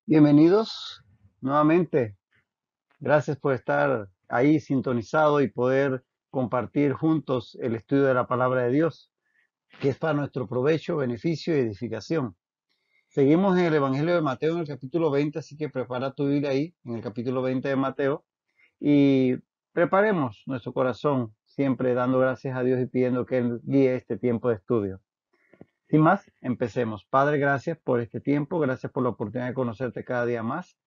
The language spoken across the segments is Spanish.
Bienvenidos nuevamente. Gracias por estar ahí sintonizado y poder compartir juntos el estudio de la palabra de Dios, que es para nuestro provecho, beneficio y edificación. Seguimos en el Evangelio de Mateo en el capítulo 20, así que prepara tu Biblia ahí, en el capítulo 20 de Mateo, y preparemos nuestro corazón, siempre dando gracias a Dios y pidiendo que Él guíe este tiempo de estudio. Sin más, empecemos. Padre, gracias por este tiempo, gracias por la oportunidad de conocerte cada día más.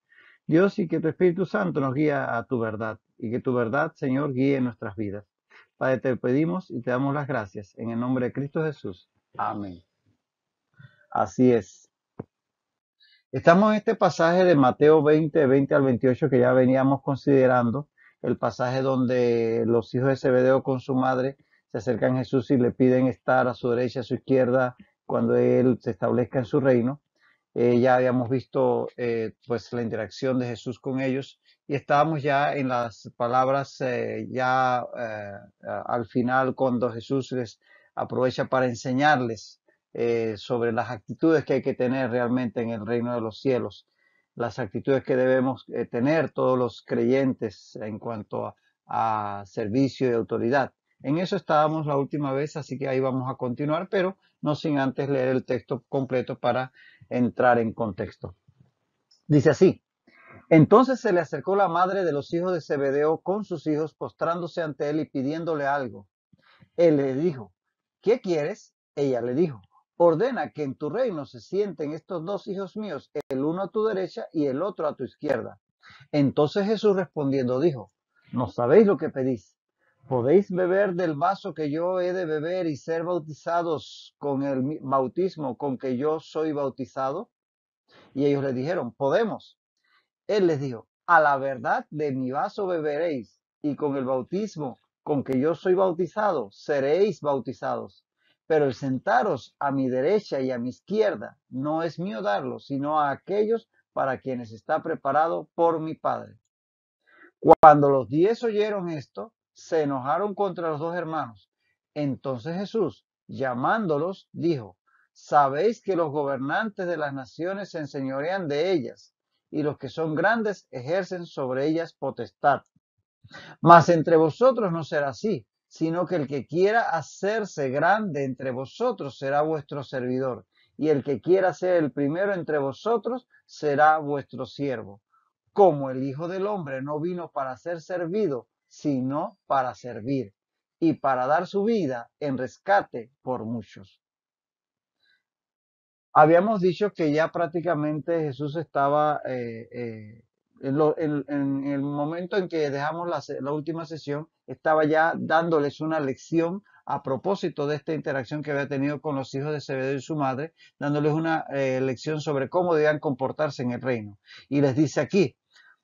Dios, y que tu Espíritu Santo nos guía a tu verdad, y que tu verdad, Señor, guíe nuestras vidas. Padre, te pedimos y te damos las gracias en el nombre de Cristo Jesús. Amén. Así es. Estamos en este pasaje de Mateo 20, 20 al 28 que ya veníamos considerando, el pasaje donde los hijos de Zebedeo con su madre se acercan a Jesús y le piden estar a su derecha, a su izquierda, cuando Él se establezca en su reino. Ya habíamos visto pues la interacción de Jesús con ellos y estábamos ya en las palabras al final cuando Jesús les aprovecha para enseñarles sobre las actitudes que hay que tener realmente en el reino de los cielos, las actitudes que debemos tener todos los creyentes en cuanto a servicio y autoridad. En eso estábamos la última vez, así que ahí vamos a continuar, pero no sin antes leer el texto completo para entrar en contexto. Dice así: entonces se le acercó la madre de los hijos de Zebedeo con sus hijos, postrándose ante él y pidiéndole algo. Él le dijo: ¿qué quieres? Ella le dijo: ordena que en tu reino se sienten estos dos hijos míos, el uno a tu derecha y el otro a tu izquierda. Entonces Jesús respondiendo dijo: no sabéis lo que pedís. ¿Podéis beber del vaso que yo he de beber y ser bautizados con el bautismo con que yo soy bautizado? Y ellos le dijeron: podemos. Él les dijo: a la verdad de mi vaso beberéis, y con el bautismo con que yo soy bautizado seréis bautizados. Pero el sentaros a mi derecha y a mi izquierda no es mío darlo, sino a aquellos para quienes está preparado por mi Padre. Cuando los 10 oyeron esto, se enojaron contra los dos hermanos. Entonces Jesús, llamándolos, dijo: sabéis que los gobernantes de las naciones se enseñorean de ellas, y los que son grandes ejercen sobre ellas potestad. Mas entre vosotros no será así, sino que el que quiera hacerse grande entre vosotros será vuestro servidor, y el que quiera ser el primero entre vosotros será vuestro siervo. Como el Hijo del Hombre no vino para ser servido, sino para servir, y para dar su vida en rescate por muchos. Habíamos dicho que ya prácticamente Jesús estaba en el momento en que dejamos la última sesión, estaba ya dándoles una lección a propósito de esta interacción que había tenido con los hijos de Zebedeo y su madre, dándoles una lección sobre cómo debían comportarse en el reino. Y les dice aquí: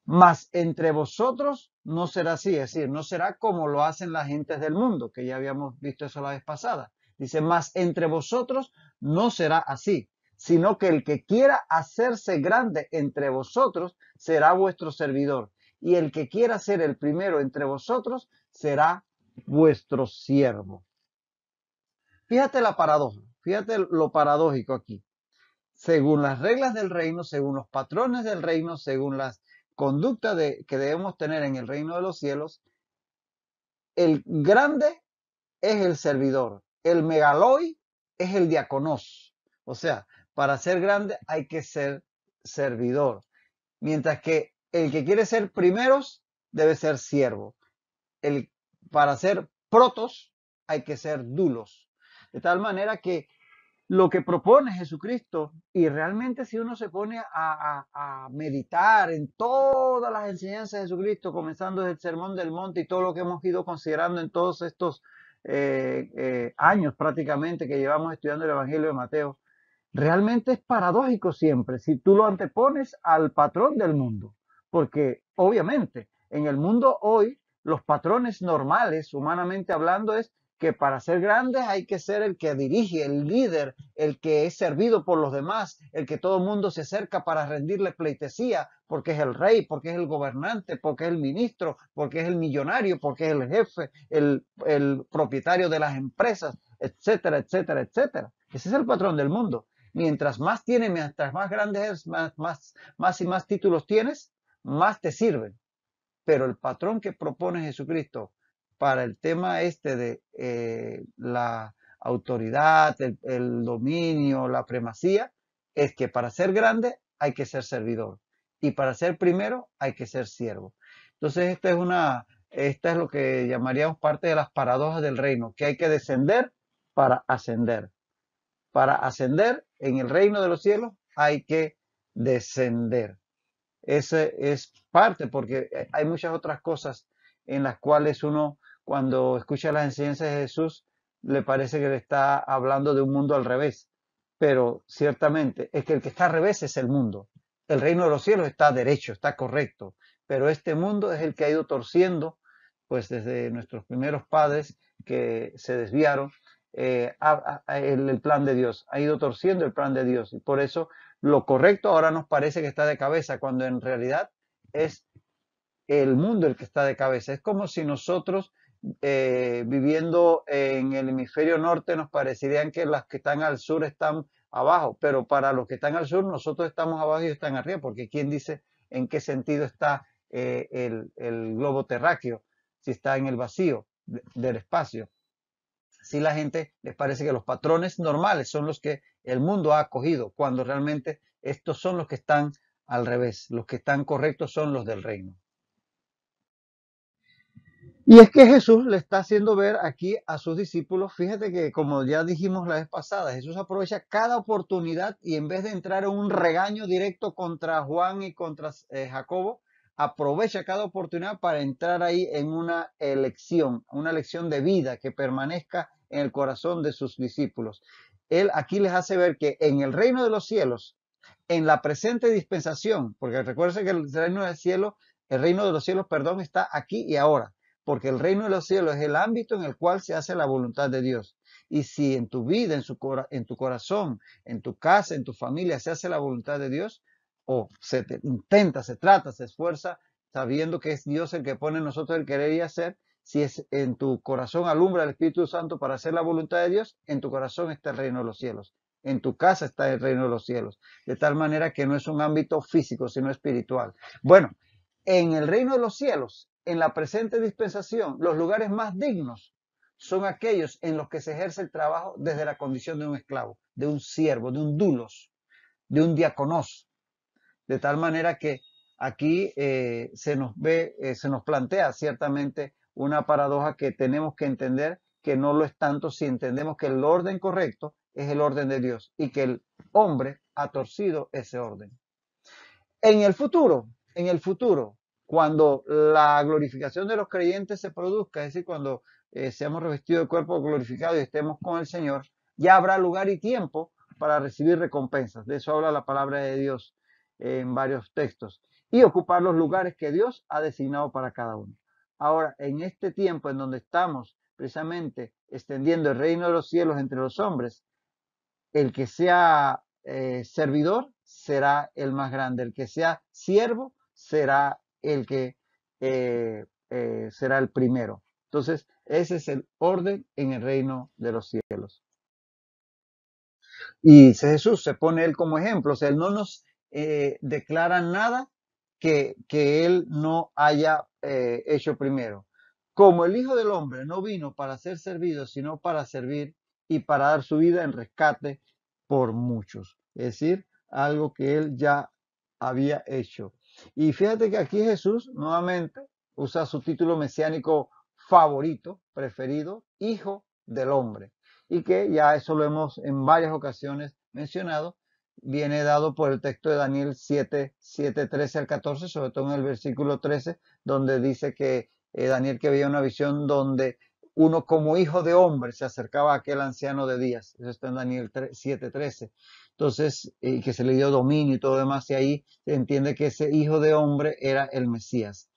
mas entre vosotros no será así, es decir, no será como lo hacen las gentes del mundo, que ya habíamos visto eso la vez pasada. Dice: mas entre vosotros no será así, sino que el que quiera hacerse grande entre vosotros será vuestro servidor, y el que quiera ser el primero entre vosotros será vuestro siervo. Fíjate la paradoja, fíjate lo paradójico aquí. Según las reglas del reino, según los patrones del reino, según las conductas que debemos tener en el reino de los cielos, el grande es el servidor, el megaloi es el diaconos. O sea, para ser grande hay que ser servidor, mientras que el que quiere ser primeros debe ser siervo. Para ser protos hay que ser dulos. De tal manera que lo que propone Jesucristo, y realmente si uno se pone a meditar en todas las enseñanzas de Jesucristo, comenzando desde el Sermón del Monte y todo lo que hemos ido considerando en todos estos años prácticamente que llevamos estudiando el Evangelio de Mateo, realmente es paradójico siempre si tú lo antepones al patrón del mundo, porque obviamente en el mundo hoy los patrones normales, humanamente hablando, es que para ser grandes hay que ser el que dirige, el líder, el que es servido por los demás, el que todo el mundo se acerca para rendirle pleitesía, porque es el rey, porque es el gobernante, porque es el ministro, porque es el millonario, porque es el jefe, el propietario de las empresas, etcétera, etcétera, etcétera. Ese es el patrón del mundo. Mientras más tienes, mientras más grande eres, más y más títulos tienes, más te sirven. Pero el patrón que propone Jesucristo para el tema este de la autoridad, el dominio, la primacía, es que para ser grande hay que ser servidor y para ser primero hay que ser siervo. Entonces esta es lo que llamaríamos parte de las paradojas del reino, que hay que descender para ascender. Para ascender en el reino de los cielos hay que descender. Ese es parte, porque hay muchas otras cosas en las cuales uno, cuando escucha las enseñanzas de Jesús, le parece que le está hablando de un mundo al revés. Pero ciertamente es que el que está al revés es el mundo. El reino de los cielos está derecho, está correcto. Pero este mundo es el que ha ido torciendo, pues desde nuestros primeros padres que se desviaron, el plan de Dios. Ha ido torciendo el plan de Dios. Y por eso lo correcto ahora nos parece que está de cabeza, cuando en realidad es el mundo el que está de cabeza. Es como si nosotros viviendo en el hemisferio norte nos parecerían que las que están al sur están abajo, pero para los que están al sur nosotros estamos abajo y ellos están arriba, porque ¿quién dice en qué sentido está el globo terráqueo? Si está en el vacío del espacio. Si la gente les parece que los patrones normales son los que el mundo ha acogido, cuando realmente estos son los que están al revés, los que están correctos son los del reino. Y es que Jesús le está haciendo ver aquí a sus discípulos, fíjate que como ya dijimos la vez pasada, Jesús aprovecha cada oportunidad y en vez de entrar en un regaño directo contra Juan y contra Jacobo, aprovecha cada oportunidad para entrar ahí en una lección de vida que permanezca en el corazón de sus discípulos. Él aquí les hace ver que en el reino de los cielos, en la presente dispensación, porque recuerden que el reino de los cielos, perdón, está aquí y ahora, porque el reino de los cielos es el ámbito en el cual se hace la voluntad de Dios. Y si en tu vida, en tu corazón, en tu casa, en tu familia se hace la voluntad de Dios, o intenta, se trata, se esfuerza, sabiendo que es Dios el que pone en nosotros el querer y hacer, si es en tu corazón alumbra el Espíritu Santo para hacer la voluntad de Dios, en tu corazón está el reino de los cielos. En tu casa está el reino de los cielos. De tal manera que no es un ámbito físico, sino espiritual. Bueno, en el reino de los cielos, en la presente dispensación, los lugares más dignos son aquellos en los que se ejerce el trabajo desde la condición de un esclavo, de un siervo, de un dulos, de un diaconos. De tal manera que aquí se nos plantea ciertamente una paradoja que tenemos que entender, que no lo es tanto si entendemos que el orden correcto es el orden de Dios y que el hombre ha torcido ese orden. En el futuro, cuando la glorificación de los creyentes se produzca, es decir, cuando seamos revestidos de cuerpo glorificado y estemos con el Señor, ya habrá lugar y tiempo para recibir recompensas. De eso habla la palabra de Dios en varios textos. Y ocupar los lugares que Dios ha designado para cada uno. Ahora, en este tiempo en donde estamos precisamente extendiendo el reino de los cielos entre los hombres, el que sea servidor será el más grande, el que sea siervo será el que será el primero. Entonces, ese es el orden en el reino de los cielos. Y Jesús se pone él como ejemplo, o sea, él no nos declara nada que él no haya hecho primero. Como el Hijo del Hombre no vino para ser servido, sino para servir y para dar su vida en rescate por muchos. Es decir, algo que él ya había hecho. Y fíjate que aquí Jesús nuevamente usa su título mesiánico favorito, preferido, Hijo del Hombre. Y que ya eso lo hemos en varias ocasiones mencionado, viene dado por el texto de Daniel 7, 13 al 14, sobre todo en el versículo 13, donde dice que Daniel que veía una visión donde uno como hijo de hombre se acercaba a aquel anciano de días. Eso está en Daniel 7, 13. Entonces, que se le dio dominio y todo demás, y ahí se entiende que ese hijo de hombre era el Mesías.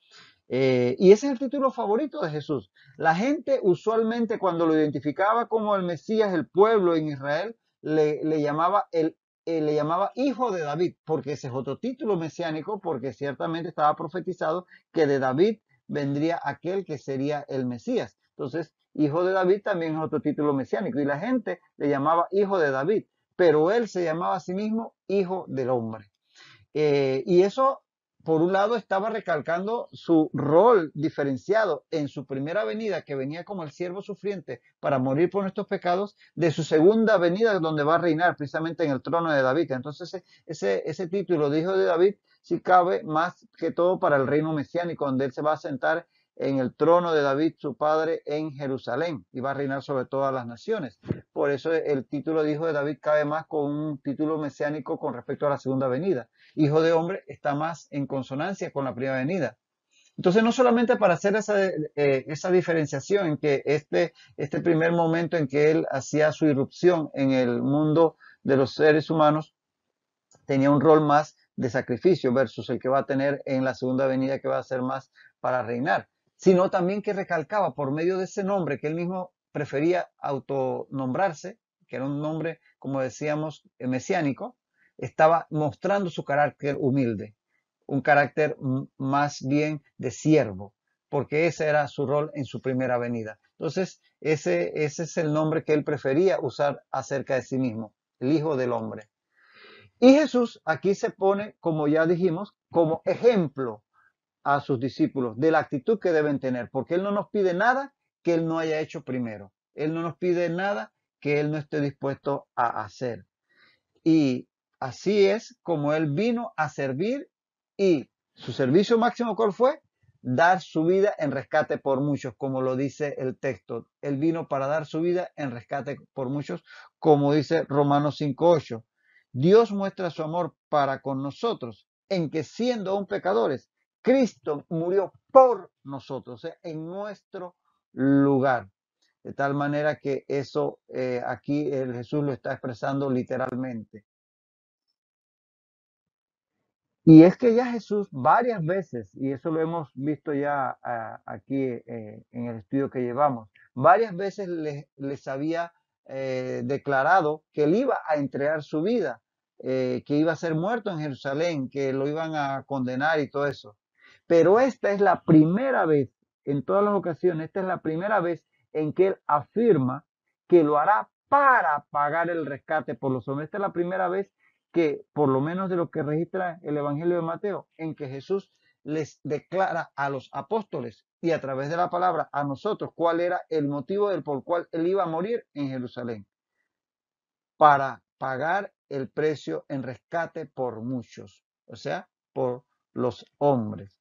Y ese es el título favorito de Jesús. La gente usualmente cuando lo identificaba como el Mesías, el pueblo en Israel, le llamaba hijo de David, porque ese es otro título mesiánico, porque ciertamente estaba profetizado que de David vendría aquel que sería el Mesías. Entonces, hijo de David también es otro título mesiánico. Y la gente le llamaba hijo de David, pero él se llamaba a sí mismo hijo del hombre. Y eso, por un lado, estaba recalcando su rol diferenciado en su primera venida, que venía como el siervo sufriente para morir por nuestros pecados, de su segunda venida, donde va a reinar precisamente en el trono de David. Entonces, ese título de hijo de David sí cabe más que todo para el reino mesiánico, donde él se va a sentar en el trono de David, su padre, en Jerusalén, y va a reinar sobre todas las naciones. Por eso el título de hijo de David cabe más con un título mesiánico con respecto a la segunda venida. Hijo de hombre está más en consonancia con la primera venida. Entonces, no solamente para hacer esa diferenciación en que este primer momento en que él hacía su irrupción en el mundo de los seres humanos, tenía un rol más de sacrificio versus el que va a tener en la segunda venida, que va a ser más para reinar, sino también que recalcaba por medio de ese nombre que él mismo prefería autonombrarse, que era un nombre, como decíamos, mesiánico, estaba mostrando su carácter humilde, un carácter más bien de siervo, porque ese era su rol en su primera venida. Entonces, ese es el nombre que él prefería usar acerca de sí mismo, el Hijo del Hombre. Y Jesús aquí se pone, como ya dijimos, como ejemplo a sus discípulos de la actitud que deben tener, porque Él no nos pide nada que Él no haya hecho primero. Él no nos pide nada que Él no esté dispuesto a hacer. Y así es como Él vino a servir, y su servicio máximo, ¿cuál fue? Dar su vida en rescate por muchos, como lo dice el texto. Él vino para dar su vida en rescate por muchos, como dice Romanos 5:8. Dios muestra su amor para con nosotros en que, siendo aún pecadores, Cristo murió por nosotros, en nuestro lugar. De tal manera que eso aquí el Jesús lo está expresando literalmente. Y es que ya Jesús varias veces, y eso lo hemos visto ya aquí en el estudio que llevamos, varias veces les había declarado que él iba a entregar su vida, que iba a ser muerto en Jerusalén, que lo iban a condenar y todo eso. Pero esta es la primera vez, en todas las ocasiones, esta es la primera vez en que él afirma que lo hará para pagar el rescate por los hombres. Esta es la primera vez que, por lo menos de lo que registra el Evangelio de Mateo, en que Jesús les declara a los apóstoles y a través de la palabra a nosotros cuál era el motivo por el cual él iba a morir en Jerusalén, para pagar el precio en rescate por muchos, o sea, por los hombres.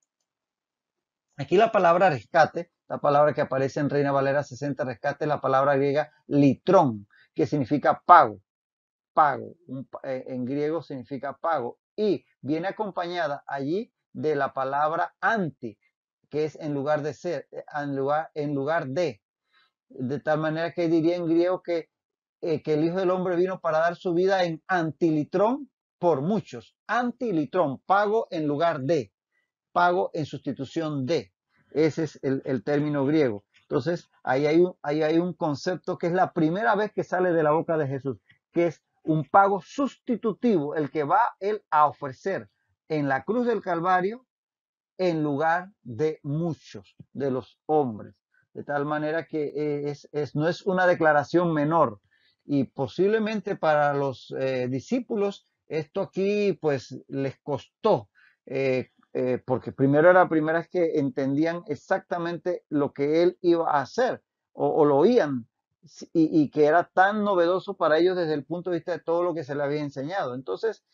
Aquí la palabra rescate, la palabra que aparece en Reina Valera 60, rescate, es la palabra griega litrón, que significa pago. Pago, en griego significa pago, y viene acompañada allí de la palabra anti, que es en lugar de ser, en lugar de tal manera que diría en griego que el Hijo del Hombre vino para dar su vida en antilitrón por muchos. Antilitrón, pago en lugar de, pago en sustitución de. Ese es el término griego. Entonces, ahí hay un concepto que es la primera vez que sale de la boca de Jesús, que es un pago sustitutivo, el que va él a ofrecer en la cruz del Calvario en lugar de muchos de los hombres. De tal manera que no es una declaración menor. Y posiblemente para los discípulos esto aquí pues les costó, porque primero era la primera vez que entendían exactamente lo que él iba a hacer, o lo oían, y que era tan novedoso para ellos desde el punto de vista de todo lo que se le había enseñado. Entonces,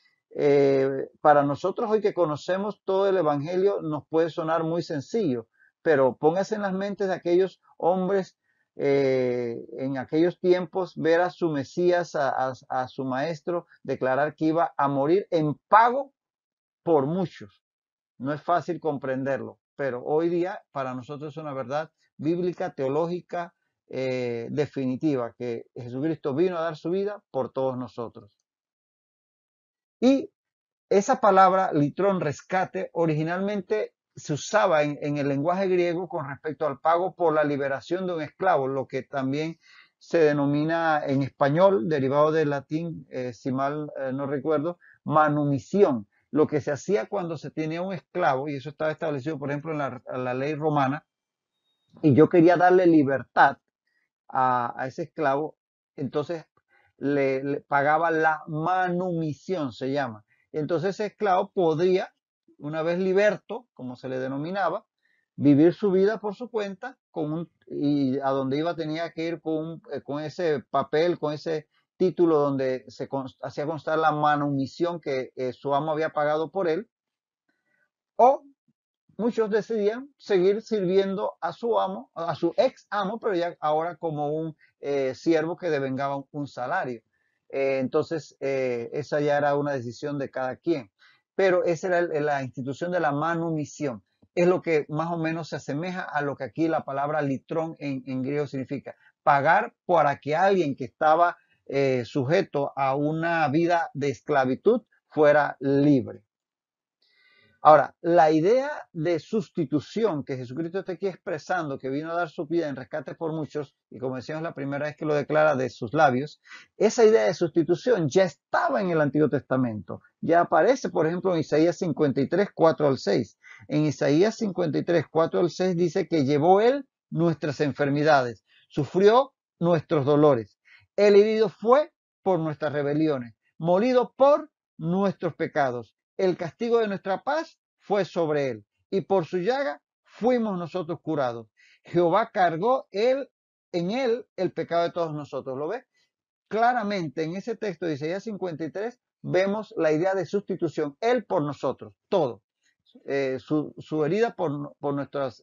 para nosotros hoy que conocemos todo el Evangelio nos puede sonar muy sencillo, pero póngase en las mentes de aquellos hombres en aquellos tiempos, ver a su Mesías, a su Maestro, declarar que iba a morir en pago por muchos. No es fácil comprenderlo, pero hoy día para nosotros es una verdad bíblica, teológica, definitiva, que Jesucristo vino a dar su vida por todos nosotros. Y esa palabra, litrón, rescate, originalmente se usaba en el lenguaje griego con respecto al pago por la liberación de un esclavo, lo que también se denomina en español, derivado del latín, si mal no recuerdo, manumisión. Lo que se hacía cuando se tenía un esclavo, y eso estaba establecido, por ejemplo, en la ley romana, y yo quería darle libertad a ese esclavo, entonces le pagaba la manumisión, se llama. Entonces ese esclavo podría, una vez liberto, como se le denominaba, vivir su vida por su cuenta y a donde iba tenía que ir con ese papel, con ese título donde se hacía constar la manumisión que su amo había pagado por él, o muchos decidían seguir sirviendo a su amo, a su ex amo, pero ya ahora como un siervo que devengaba un salario. Entonces, esa ya era una decisión de cada quien. Pero esa era la institución de la manumisión. Es lo que más o menos se asemeja a lo que aquí la palabra litrón en griego significa. Pagar para que alguien que estaba sujeto a una vida de esclavitud fuera libre. Ahora, la idea de sustitución que Jesucristo está aquí expresando, que vino a dar su vida en rescate por muchos, y como decíamos la primera vez que lo declara de sus labios, esa idea de sustitución ya estaba en el Antiguo Testamento. Ya aparece, por ejemplo, en Isaías 53, 4 al 6. En Isaías 53, 4 al 6 dice que llevó él nuestras enfermedades, sufrió nuestros dolores. El herido fue por nuestras rebeliones, molido por nuestros pecados. El castigo de nuestra paz fue sobre él, y por su llaga fuimos nosotros curados. Jehová cargó en él el pecado de todos nosotros. ¿Lo ves? Claramente en ese texto de Isaías 53 vemos la idea de sustitución. Él por nosotros, todo. Su herida por nuestras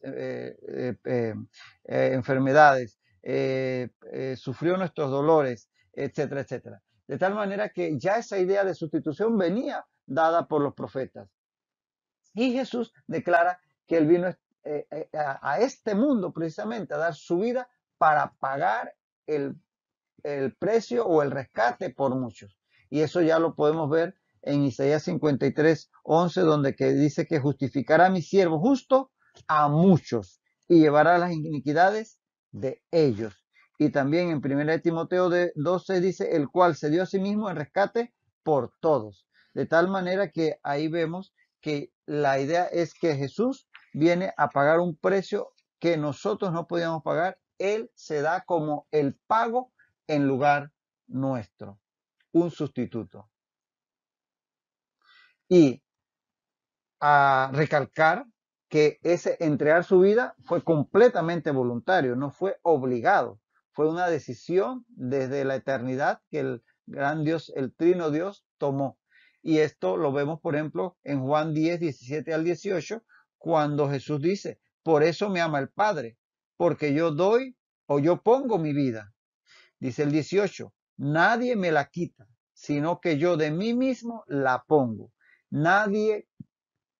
enfermedades, sufrió nuestros dolores, etcétera, etcétera. De tal manera que ya esa idea de sustitución venía dada por los profetas. Y Jesús declara que él vino a este mundo precisamente a dar su vida para pagar el precio o el rescate por muchos. Y eso ya lo podemos ver en Isaías 53, 11, donde que dice que justificará a mi siervo justo a muchos y llevará las iniquidades de ellos. Y también en 1 Timoteo 12 dice, el cual se dio a sí mismo en rescate por todos. De tal manera que ahí vemos que la idea es que Jesús viene a pagar un precio que nosotros no podíamos pagar. Él se da como el pago en lugar nuestro, un sustituto. Y a recalcar que ese entregar su vida fue completamente voluntario, no fue obligado, fue una decisión desde la eternidad que el gran Dios, el trino Dios, tomó. Y esto lo vemos, por ejemplo, en Juan 10, 17 al 18, cuando Jesús dice, por eso me ama el Padre, porque yo doy o yo pongo mi vida. Dice el 18, nadie me la quita, sino que yo de mí mismo la pongo. Nadie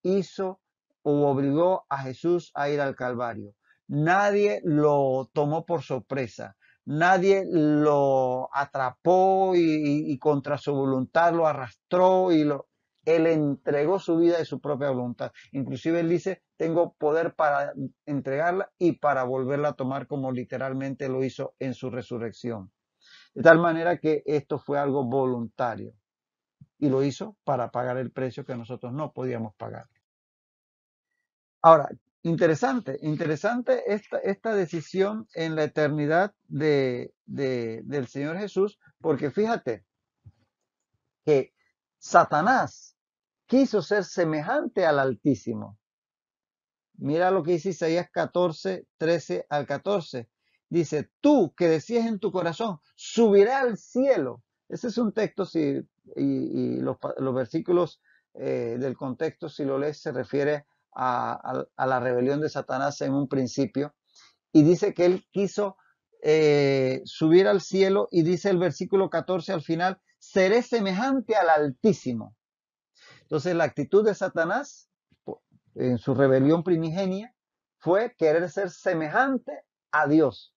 hizo o obligó a Jesús a ir al Calvario. Nadie lo tomó por sorpresa. Nadie lo atrapó y contra su voluntad lo arrastró él entregó su vida de su propia voluntad. Inclusive él dice, tengo poder para entregarla y para volverla a tomar como literalmente lo hizo en su resurrección. De tal manera que esto fue algo voluntario y lo hizo para pagar el precio que nosotros no podíamos pagar. Ahora, interesante esta decisión en la eternidad del Señor Jesús, porque fíjate que Satanás quiso ser semejante al Altísimo. Mira lo que dice Isaías 14, 13 al 14. Dice, tú que decías en tu corazón, subiré al cielo. Ese es un texto, y los versículos del contexto, si lo lees, se refiere a la rebelión de Satanás en un principio. Y dice que él quiso subir al cielo, y dice el versículo 14 al final, seré semejante al Altísimo. Entonces la actitud de Satanás en su rebelión primigenia fue querer ser semejante a Dios.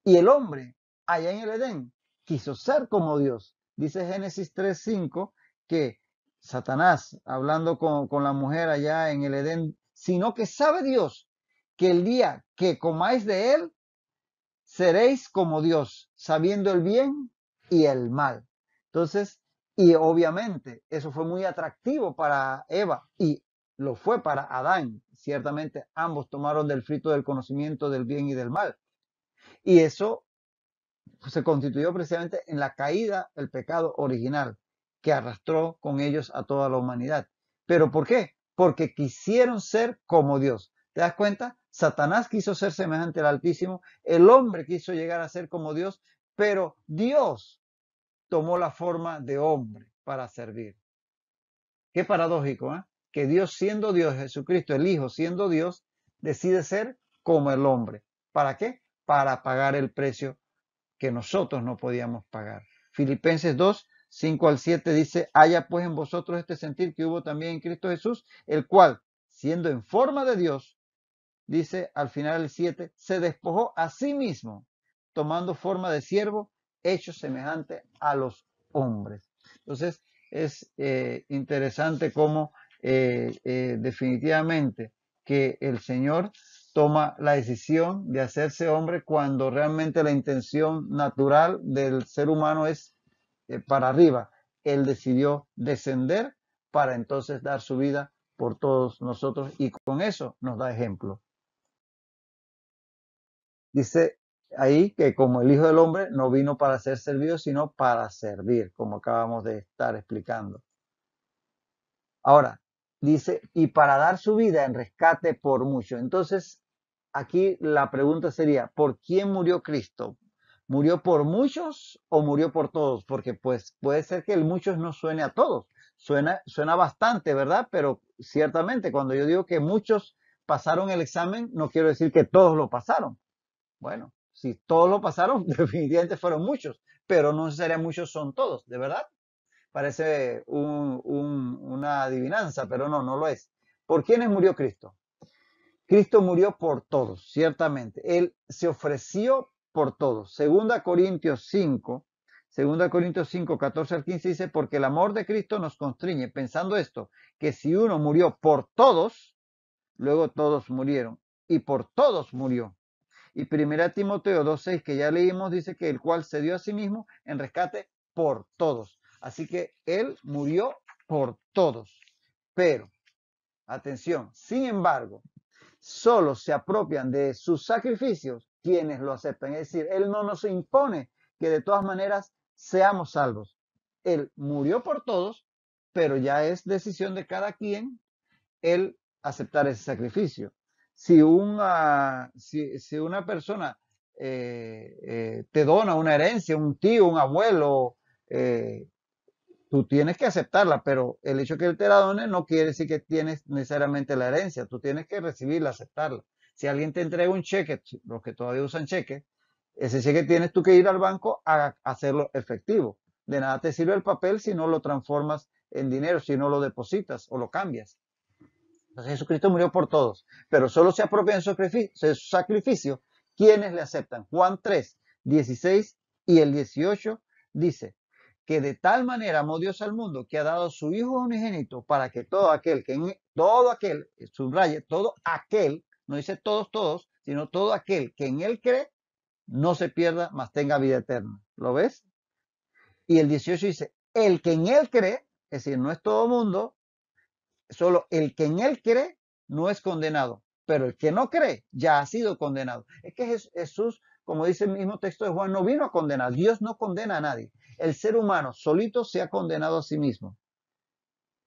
Y el hombre, allá en el Edén, quiso ser como Dios. Dice Génesis 3:5 que Satanás, hablando con la mujer allá en el Edén, sino que sabe Dios que el día que comáis de él, seréis como Dios, sabiendo el bien y el mal. Entonces, y obviamente eso fue muy atractivo para Eva y lo fue para Adán. Ciertamente ambos tomaron del fruto del conocimiento del bien y del mal. Y eso se constituyó precisamente en la caída, el pecado original, que arrastró con ellos a toda la humanidad. ¿Pero por qué? Porque quisieron ser como Dios. ¿Te das cuenta? Satanás quiso ser semejante al Altísimo, el hombre quiso llegar a ser como Dios, pero Dios tomó la forma de hombre para servir. Qué paradójico, ¿eh? Que Dios siendo Dios, Jesucristo, el Hijo siendo Dios, decide ser como el hombre. ¿Para qué? Para pagar el precio que nosotros no podíamos pagar. Filipenses 2, 5 al 7 dice, haya pues en vosotros este sentir que hubo también en Cristo Jesús, el cual, siendo en forma de Dios, dice al final el 7, se despojó a sí mismo, tomando forma de siervo, hecho semejante a los hombres. Entonces, es interesante cómo definitivamente que el Señor toma la decisión de hacerse hombre cuando realmente la intención natural del ser humano es para arriba. Él decidió descender para entonces dar su vida por todos nosotros y con eso nos da ejemplo. Dice ahí que como el Hijo del Hombre no vino para ser servido, sino para servir, como acabamos de estar explicando. Ahora, dice, y para dar su vida en rescate por mucho. Entonces, aquí la pregunta sería, ¿por quién murió Cristo? ¿Murió por muchos o murió por todos? Porque pues puede ser que el muchos no suene a todos. Suena bastante, ¿verdad? Pero ciertamente cuando yo digo que muchos pasaron el examen, no quiero decir que todos lo pasaron. Bueno, si todos lo pasaron, definitivamente fueron muchos, pero no necesariamente muchos son todos, ¿de verdad? Parece una adivinanza, pero no, no lo es. ¿Por quiénes murió Cristo? Cristo murió por todos, ciertamente. Él se ofreció por todos. Segunda Corintios 5, 14 al 15 dice, porque el amor de Cristo nos constriñe, pensando esto, que si uno murió por todos, luego todos murieron, y por todos murió. Y 1 Timoteo 2:6, que ya leímos, dice que el cual se dio a sí mismo en rescate por todos. Así que Él murió por todos. Pero, atención, sin embargo, solo se apropian de sus sacrificios quienes lo aceptan. Es decir, Él no nos impone que de todas maneras seamos salvos. Él murió por todos, pero ya es decisión de cada quien el aceptar ese sacrificio. Si una persona te dona una herencia, un tío, un abuelo, eh, tú tienes que aceptarla, pero el hecho que él te la done no quiere decir que tienes necesariamente la herencia, tú tienes que recibirla, aceptarla. Si alguien te entrega un cheque, los que todavía usan cheque, ese cheque tienes tú que ir al banco a hacerlo efectivo. De nada te sirve el papel si no lo transformas en dinero, si no lo depositas o lo cambias. Entonces Jesucristo murió por todos, pero solo se apropian de su sacrificio quienes le aceptan. Juan 3, 16 y el 18 dice que de tal manera amó Dios al mundo que ha dado su Hijo unigénito para que subraye, todo aquel, no dice todos, sino todo aquel que en él cree, no se pierda, mas tenga vida eterna. ¿Lo ves? Y el 18 dice, el que en él cree, es decir, no es todo mundo, solo el que en él cree no es condenado, pero el que no cree ya ha sido condenado. Es que Jesús, como dice el mismo texto de Juan, no vino a condenar. Dios no condena a nadie. El ser humano solito se ha condenado a sí mismo.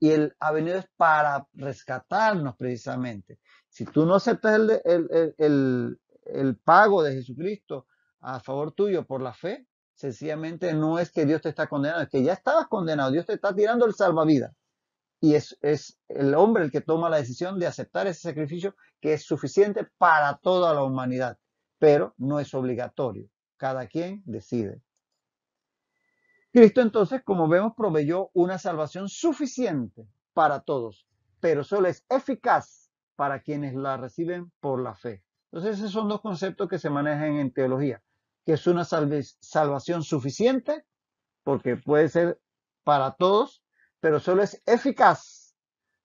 Y él ha venido para rescatarnos precisamente. Si tú no aceptas el pago de Jesucristo a favor tuyo por la fe, sencillamente no es que Dios te está condenando, es que ya estabas condenado. Dios te está tirando el salvavidas. Y es el hombre el que toma la decisión de aceptar ese sacrificio que es suficiente para toda la humanidad, pero no es obligatorio. Cada quien decide. Cristo entonces, como vemos, proveyó una salvación suficiente para todos, pero solo es eficaz para quienes la reciben por la fe. Entonces, esos son dos conceptos que se manejan en teología, que es una salvación suficiente, porque puede ser para todos, pero solo es eficaz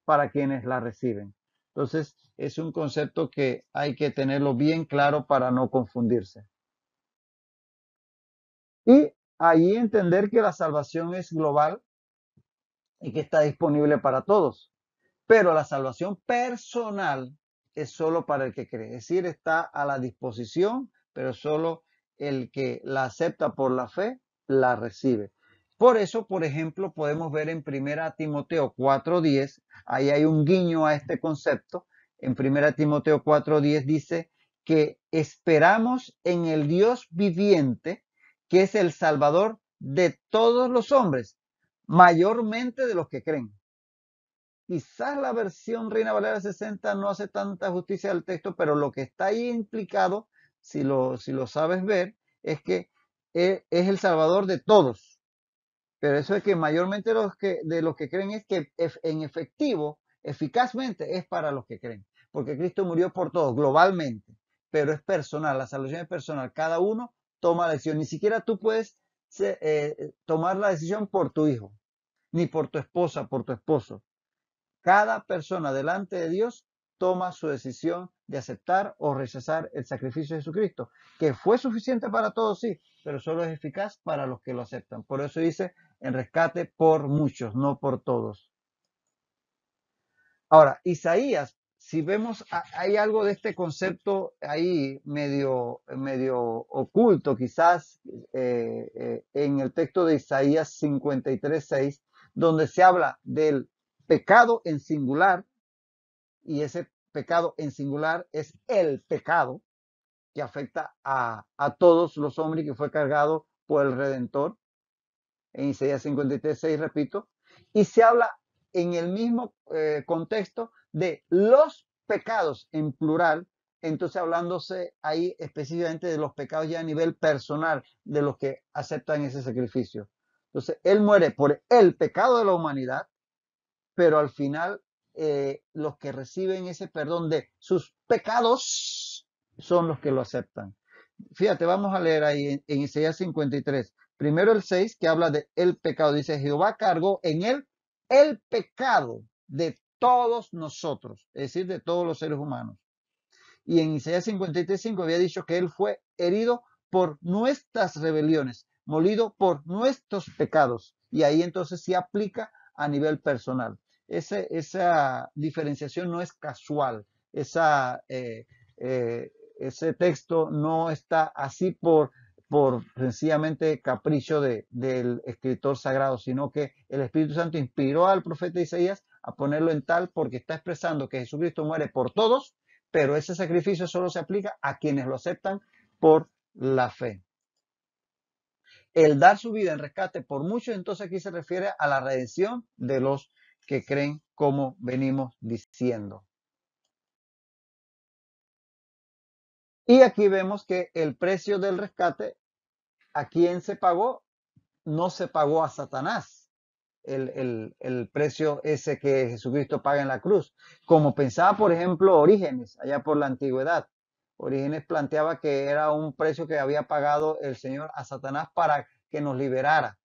para quienes la reciben. Entonces, es un concepto que hay que tenerlo bien claro para no confundirse. Y ahí entender que la salvación es global y que está disponible para todos. Pero la salvación personal es solo para el que cree. Es decir, está a la disposición, pero solo el que la acepta por la fe la recibe. Por eso, por ejemplo, podemos ver en 1 Timoteo 4:10, ahí hay un guiño a este concepto. En 1 Timoteo 4:10 dice que esperamos en el Dios viviente, que es el Salvador de todos los hombres, mayormente de los que creen. Quizás la versión Reina Valera 60 no hace tanta justicia al texto, pero lo que está ahí implicado, si lo sabes ver, es que es el Salvador de todos. Pero eso es que mayormente de los que creen es que en efectivo, eficazmente, es para los que creen. Porque Cristo murió por todos, globalmente, pero es personal, la salvación es personal. Cada uno toma la decisión. Ni siquiera tú puedes tomar la decisión por tu hijo, ni por tu esposa, por tu esposo. Cada persona delante de Dios toma su decisión de aceptar o rechazar el sacrificio de Jesucristo, que fue suficiente para todos, sí, pero solo es eficaz para los que lo aceptan. Por eso dice en rescate por muchos, no por todos. Ahora, Isaías, si vemos, hay algo de este concepto ahí medio oculto, quizás en el texto de Isaías 53:6, donde se habla del pecado en singular, y ese pecado en singular es el pecado que afecta a todos los hombres, que fue cargado por el Redentor, en Isaías 53:6, repito, y se habla en el mismo contexto de los pecados en plural, entonces hablándose ahí específicamente de los pecados ya a nivel personal de los que aceptan ese sacrificio. Entonces, Él muere por el pecado de la humanidad, pero al final los que reciben ese perdón de sus pecados son los que lo aceptan. Fíjate, vamos a leer ahí en Isaías 53. Primero el 6, que habla de el pecado. Dice, Jehová cargó en él el pecado de todos nosotros, es decir, de todos los seres humanos. Y en Isaías 53:5 había dicho que él fue herido por nuestras rebeliones, molido por nuestros pecados. Y ahí entonces se aplica a nivel personal. Esa diferenciación no es casual. Ese texto no está así por sencillamente capricho del escritor sagrado, sino que el Espíritu Santo inspiró al profeta Isaías a ponerlo en tal porque está expresando que Jesucristo muere por todos, pero ese sacrificio solo se aplica a quienes lo aceptan por la fe. El dar su vida en rescate por muchos, entonces aquí se refiere a la redención de los que creen, como venimos diciendo. Y aquí vemos que el precio del rescate, ¿a quién se pagó? No se pagó a Satanás. El precio ese que Jesucristo paga en la cruz. Como pensaba, por ejemplo, Orígenes, allá por la antigüedad. Orígenes planteaba que era un precio que había pagado el Señor a Satanás para que nos liberara.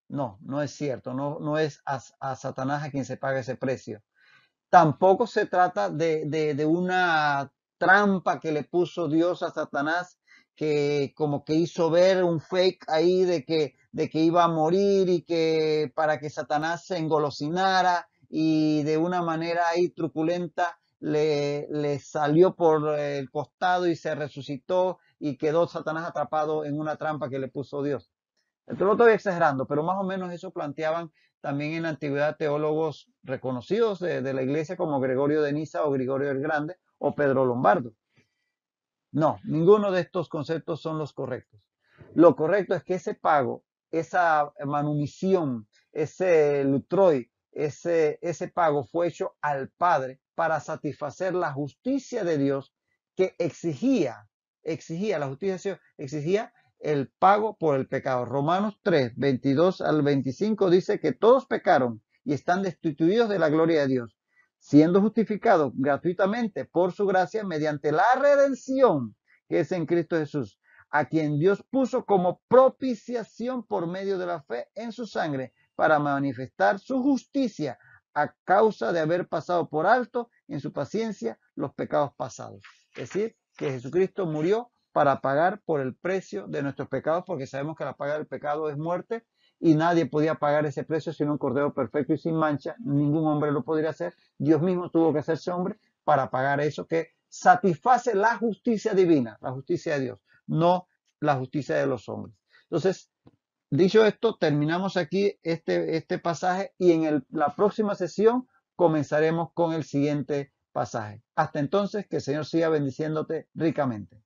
No, no es cierto, no es a Satanás a quien se paga ese precio. Tampoco se trata de una trampa que le puso Dios a Satanás, que como que hizo ver un fake ahí de que iba a morir y que para que Satanás se engolosinara y de una manera ahí truculenta le salió por el costado y se resucitó y quedó Satanás atrapado en una trampa que le puso Dios. Esto lo estoy exagerando, pero más o menos eso planteaban también en la antigüedad teólogos reconocidos de la iglesia como Gregorio de Niza o Gregorio el Grande o Pedro Lombardo. No, ninguno de estos conceptos son los correctos. Lo correcto es que ese pago, esa manumisión, ese lutroi, ese pago fue hecho al Padre para satisfacer la justicia de Dios que la justicia de Dios exigía el pago por el pecado. Romanos 3:22-25 dice que todos pecaron y están destituidos de la gloria de Dios, siendo justificados gratuitamente por su gracia mediante la redención que es en Cristo Jesús, a quien Dios puso como propiciación por medio de la fe en su sangre para manifestar su justicia a causa de haber pasado por alto en su paciencia los pecados pasados. Es decir, que Jesucristo murió para pagar por el precio de nuestros pecados, porque sabemos que la paga del pecado es muerte y nadie podía pagar ese precio sino un cordero perfecto y sin mancha. Ningún hombre lo podría hacer. Dios mismo tuvo que hacerse hombre para pagar eso que satisface la justicia divina, la justicia de Dios, no la justicia de los hombres. Entonces, dicho esto, terminamos aquí este pasaje y en la próxima sesión comenzaremos con el siguiente pasaje. Hasta entonces, que el Señor siga bendiciéndote ricamente.